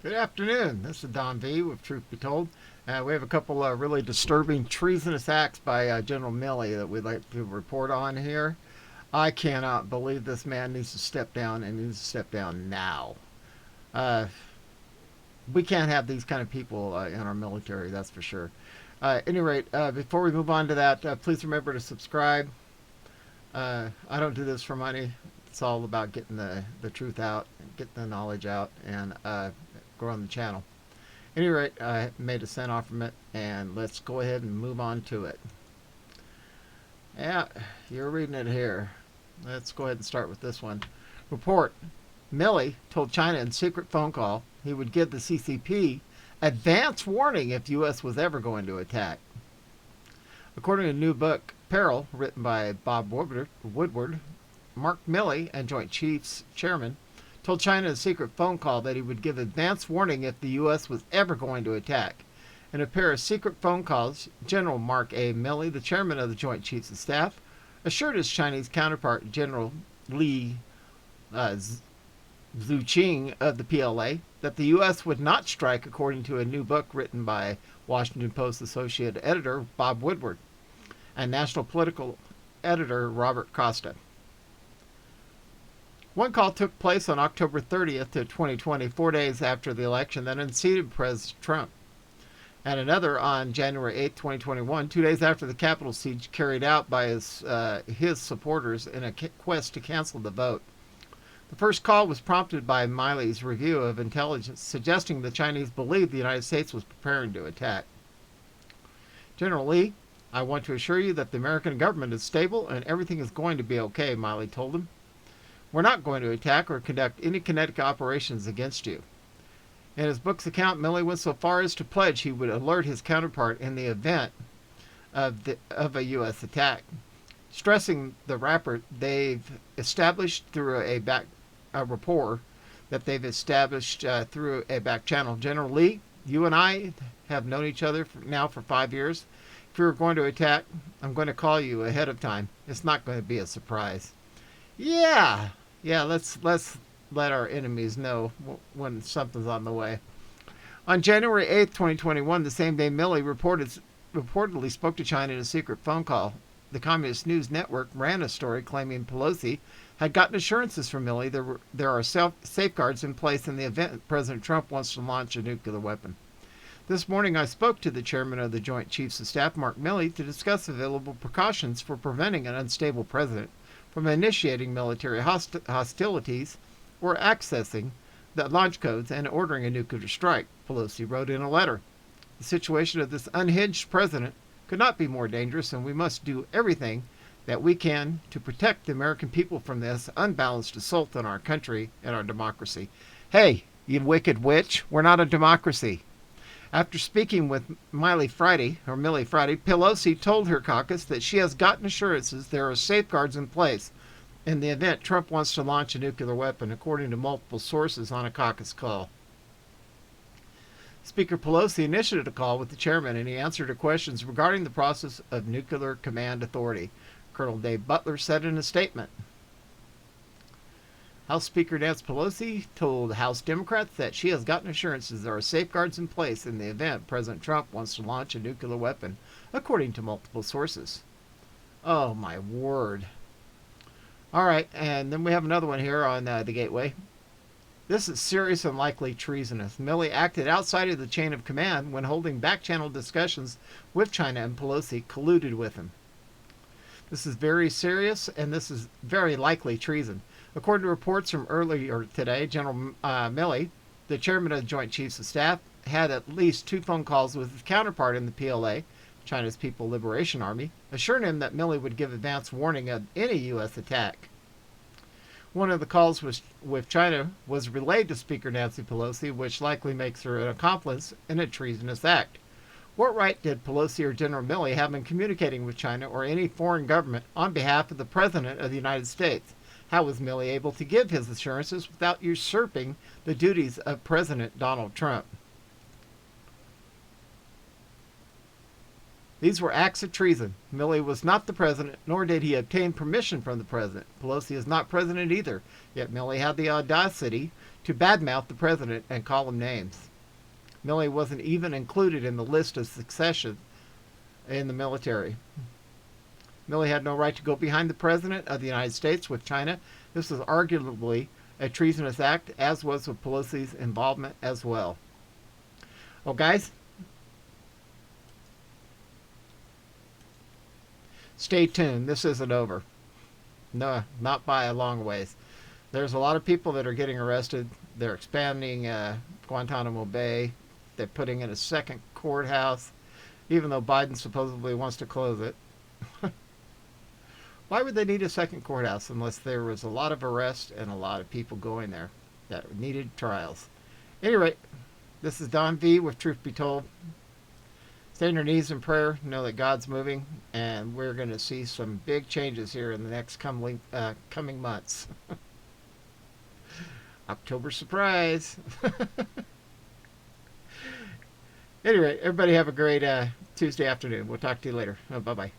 Good afternoon. This is Don V. with Truth Be Told. We have a couple of really disturbing treasonous acts by General Milley that we'd like to report on here. I cannot believe this man needs to step down and needs to step down now. Uh, we can't have these kind of people in our military, that's for sure. At any rate, before we move on to that, please remember to subscribe. I don't do this for money. It's all about getting the truth out, getting the knowledge out, and growing the channel. At any rate, I made a cent off from it, and let's go ahead and move on to it. Yeah, you're reading it here. Let's go ahead and start with this one. Report: Milley told China in secret phone call he would give the CCP advance warning if U.S. was ever going to attack. According to a new book, Peril, written by Bob Woodward, Mark Milley, and Joint Chiefs Chairman, told China in a secret phone call that he would give advance warning if the U.S. was ever going to attack. In a pair of secret phone calls, General Mark A. Milley, the chairman of the Joint Chiefs of Staff, assured his Chinese counterpart, General Li Zuocheng of the PLA, that the U.S. would not strike, according to a new book written by Washington Post associate editor Bob Woodward and national political editor Robert Costa. One call took place on October 30th of 2020, 4 days after the election that unseated President Trump, and another on January 8, 2021, 2 days after the Capitol siege carried out by his supporters in a quest to cancel the vote. The first call was prompted by Milley's review of intelligence, suggesting the Chinese believed the United States was preparing to attack. General Lee, I want to assure you that the American government is stable and everything is going to be okay, Milley told him. We're not going to attack or conduct any kinetic operations against you. In his book's account, Milley went so far as to pledge he would alert his counterpart in the event of a U.S. attack, stressing the rapport they've established through a rapport that they've established through a back channel. General Lee, you and I have known each other now for 5 years. If you're going to attack, I'm going to call you ahead of time. It's not going to be a surprise. Yeah, let's let our enemies know when something's on the way. On January 8th, 2021, the same day Milley reportedly spoke to China in a secret phone call, the Communist News Network ran a story claiming Pelosi had gotten assurances from Milley there are safeguards in place in the event President Trump wants to launch a nuclear weapon. This morning I spoke to the chairman of the Joint Chiefs of Staff, Mark Milley, to discuss available precautions for preventing an unstable president from initiating military hostilities or accessing the launch codes and ordering a nuclear strike, Pelosi wrote in a letter. The situation of this unhinged president could not be more dangerous, and we must do everything that we can to protect the American people from this unbalanced assault on our country and our democracy. Hey, you wicked witch, we're not a democracy. After speaking with Milley Friday, Pelosi told her caucus that she has gotten assurances there are safeguards in place in the event Trump wants to launch a nuclear weapon, according to multiple sources on a caucus call. Speaker Pelosi initiated a call with the chairman, and he answered her questions regarding the process of nuclear command authority, Colonel Dave Butler said in a statement. House Speaker Nancy Pelosi told House Democrats that she has gotten assurances there are safeguards in place in the event President Trump wants to launch a nuclear weapon, according to multiple sources. Oh, my word. All right, and then we have another one here on the Gateway. This is serious and likely treasonous. Milley acted outside of the chain of command when holding back-channel discussions with China, and Pelosi colluded with him. This is very serious, and this is very likely treason. According to reports from earlier today, General Milley, the chairman of the Joint Chiefs of Staff, had at least 2 phone calls with his counterpart in the PLA, China's People Liberation Army, assuring him that Milley would give advance warning of any U.S. attack. One of the calls with China was relayed to Speaker Nancy Pelosi, which likely makes her an accomplice in a treasonous act. What right did Pelosi or General Milley have in communicating with China or any foreign government on behalf of the President of the United States? How was Milley able to give his assurances without usurping the duties of President Donald Trump? These were acts of treason. Milley was not the president, nor did he obtain permission from the president. Pelosi is not president either, yet Milley had the audacity to badmouth the president and call him names. Milley wasn't even included in the list of succession in the military. Milley had no right to go behind the president of the United States with China. This was arguably a treasonous act, as was with Pelosi's involvement as well. Well, guys, stay tuned. This isn't over. No, not by a long ways. There's a lot of people that are getting arrested. They're expanding Guantanamo Bay. They're putting in a second courthouse, even though Biden supposedly wants to close it. Why would they need a second courthouse unless there was a lot of arrests and a lot of people going there that needed trials? Anyway, this is Don V with Truth Be Told. Stay on your knees in prayer. Know that God's moving, and we're going to see some big changes here in the next coming months. October surprise. Anyway, everybody have a great Tuesday afternoon. We'll talk to you later. Bye-bye.